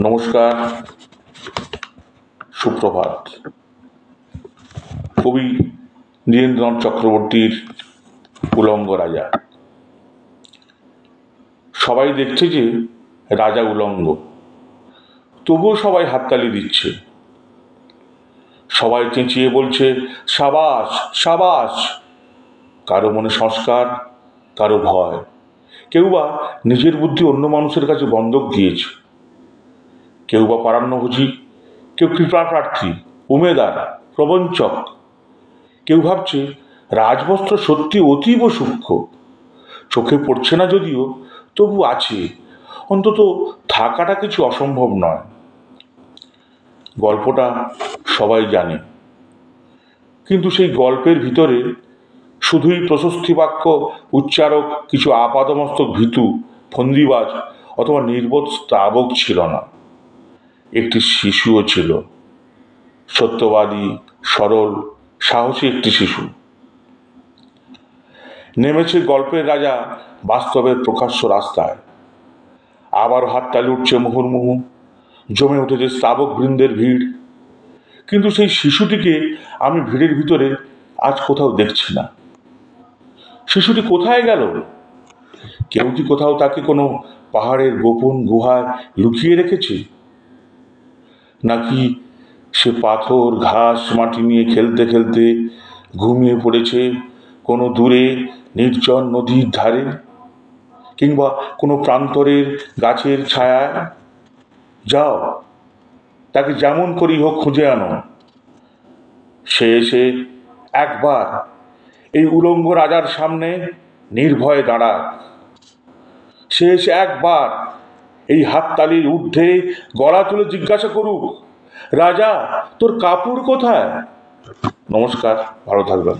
নমস্কার, সুপ্রভাত। কবি নীরেন্দ্রনাথ চক্রবর্তীর উলঙ্গ রাজা। সবাই দেখছে যে রাজা উলঙ্গ, তবুও সবাই হাততালি দিচ্ছে। সবাই চেঁচিয়ে বলছে সাবাস সাবাস। কারো মনে সংস্কার, কারো ভয়, কেউ বা নিজের বুদ্ধি অন্য মানুষের কাছে বন্ধক দিয়েছে, কেউ বা পারান্নভোজী, কেউ কৃপা প্রার্থী, উমেদার, প্রবঞ্চক। কেউ ভাবছে রাজবস্ত্র সত্যি অতীব সূক্ষ্ম, চোখে পড়ছে না যদিও তবু আছে, অন্তত থাকাটা কিছু অসম্ভব নয়। গল্পটা সবাই জানে, কিন্তু সেই গল্পের ভিতরে শুধুই প্রশস্তি বাক্য উচ্চারক কিছু আপাদমস্তক ভীতু, ফন্দিবাজ অথবা নির্বোধ স্তাবক ছিল না। একটি শিশুও ছিল, সত্যবাদী, সরল, সাহসী একটি শিশু। নেমেছে গল্পের রাজা বাস্তবের প্রকাশ্য রাস্তায়। আবার হাততালি উঠছে মুহুর্মুহু, জমে উঠেছে স্তাবক বৃন্দের ভিড়। কিন্তু সেই শিশুটিকে আমি ভিড়ের ভিতরে আজ কোথাও দেখছি না। শিশুটি কোথায় গেল? কেউ কি কোথাও তাকে কোনো পাহাড়ের গোপন গুহায় লুকিয়ে রেখেছে? নাকি সে পাথর, ঘাস, মাটি নিয়ে খেলতে খেলতে ঘুমিয়ে পড়েছে কোনো দূরে নির্জন নদীর ধারে, কিংবা কোনো প্রান্তরের গাছের ছায়ায়? যাও, তাকে যেমন করেই হোক খুঁজে আনো। সে এসে একবার এই উলঙ্গ রাজার সামনে নির্ভয়ে দাঁড়াক। সে এসে একবার এই হাততালির ঊর্ধ্বে গলা তুলে জিজ্ঞাসা করুক, রাজা তোর কাপড় কোথায়? নমস্কার, ভালো থাকবেন।